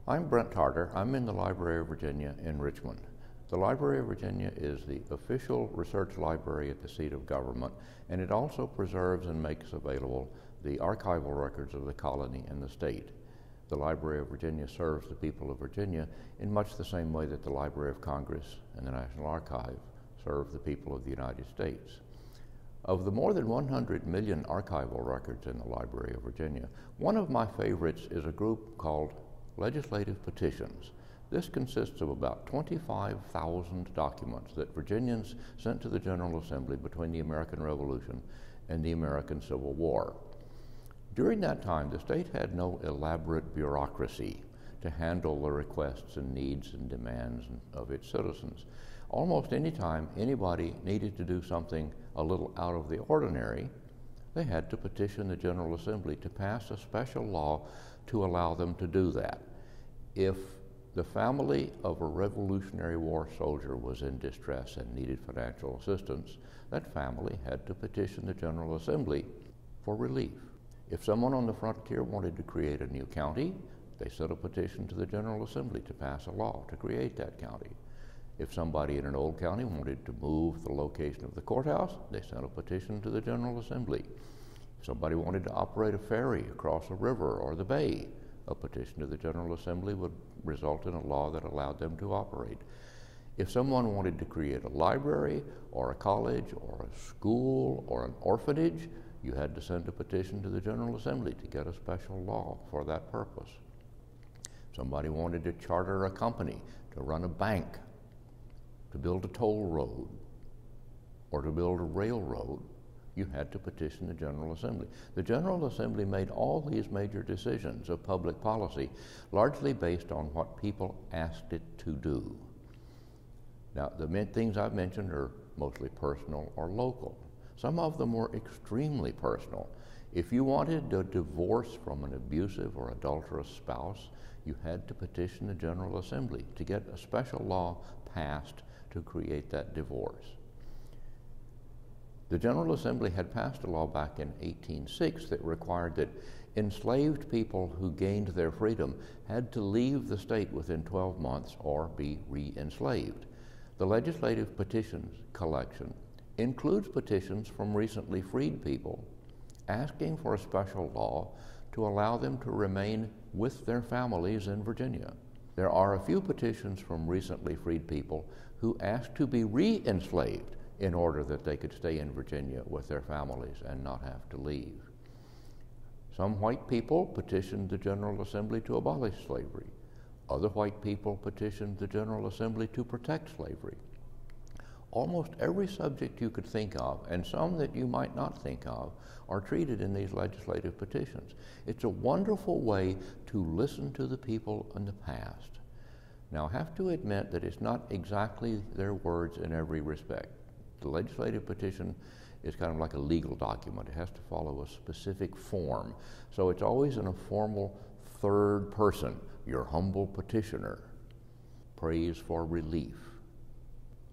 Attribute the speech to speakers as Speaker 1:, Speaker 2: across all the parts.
Speaker 1: I'm Brent Tarter. I'm in the Library of Virginia in Richmond. The Library of Virginia is the official research library at the seat of government, and it also preserves and makes available the archival records of the colony and the state. The Library of Virginia serves the people of Virginia in much the same way that the Library of Congress and the National Archive serve the people of the United States. Of the more than 100 million archival records in the Library of Virginia, one of my favorites is a group called Legislative Petitions. This consists of about 25,000 documents that Virginians sent to the General Assembly between the American Revolution and the American Civil War. During that time, the state had no elaborate bureaucracy to handle the requests and needs and demands of its citizens. Almost any time anybody needed to do something a little out of the ordinary, they had to petition the General Assembly to pass a special law to allow them to do that. If the family of a Revolutionary War soldier was in distress and needed financial assistance, that family had to petition the General Assembly for relief. If someone on the frontier wanted to create a new county, they sent a petition to the General Assembly to pass a law to create that county. If somebody in an old county wanted to move the location of the courthouse, they sent a petition to the General Assembly. If somebody wanted to operate a ferry across a river or the bay, a petition to the General Assembly would result in a law that allowed them to operate. If someone wanted to create a library or a college or a school or an orphanage, you had to send a petition to the General Assembly to get a special law for that purpose. Somebody wanted to charter a company, to run a bank, to build a toll road, or to build a railroad, you had to petition the General Assembly. The General Assembly made all these major decisions of public policy largely based on what people asked it to do. Now, the things I've mentioned are mostly personal or local. Some of them were extremely personal. If you wanted a divorce from an abusive or adulterous spouse, you had to petition the General Assembly to get a special law passed to create that divorce. The General Assembly had passed a law back in 1806 that required that enslaved people who gained their freedom had to leave the state within 12 months or be re-enslaved. The Legislative Petitions collection includes petitions from recently freed people asking for a special law to allow them to remain with their families in Virginia. There are a few petitions from recently freed people who asked to be re-enslaved in order that they could stay in Virginia with their families and not have to leave. Some white people petitioned the General Assembly to abolish slavery. Other white people petitioned the General Assembly to protect slavery. Almost every subject you could think of, and some that you might not think of, are treated in these legislative petitions. It's a wonderful way to listen to the people in the past. Now, I have to admit that it's not exactly their words in every respect. The legislative petition is kind of like a legal document. It has to follow a specific form. So it's always in a formal third person, your humble petitioner, prays for relief,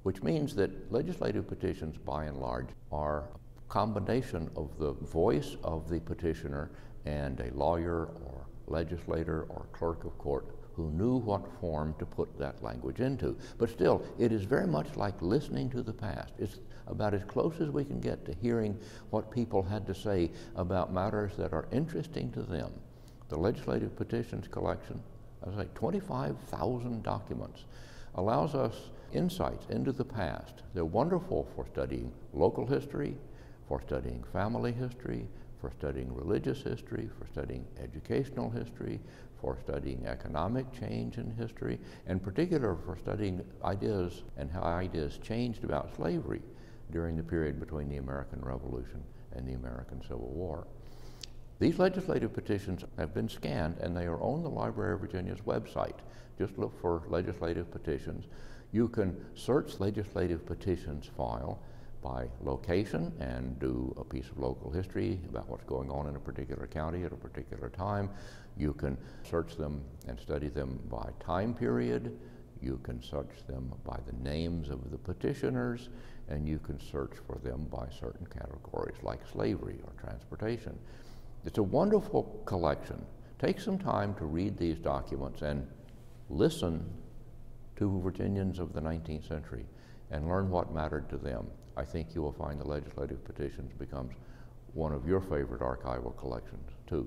Speaker 1: which means that legislative petitions, by and large, are a combination of the voice of the petitioner and a lawyer or legislator or clerk of court who knew what form to put that language into. But still, it is very much like listening to the past. It's about as close as we can get to hearing what people had to say about matters that are interesting to them. The Legislative Petitions collection, as I say, 25,000 documents, allows us insights into the past. They're wonderful for studying local history, for studying family history, for studying religious history, for studying educational history, for studying economic change in history, in particular for studying ideas and how ideas changed about slavery during the period between the American Revolution and the American Civil War. These legislative petitions have been scanned and they are on the Library of Virginia's website. Just look for legislative petitions. You can search legislative petitions file by location and do a piece of local history about what's going on in a particular county at a particular time. You can search them and study them by time period. You can search them by the names of the petitioners, and you can search for them by certain categories like slavery or transportation. It's a wonderful collection. Take some time to read these documents and Listen to Virginians of the 19th century and learn what mattered to them. I think you will find the Legislative Petitions becomes one of your favorite archival collections, too.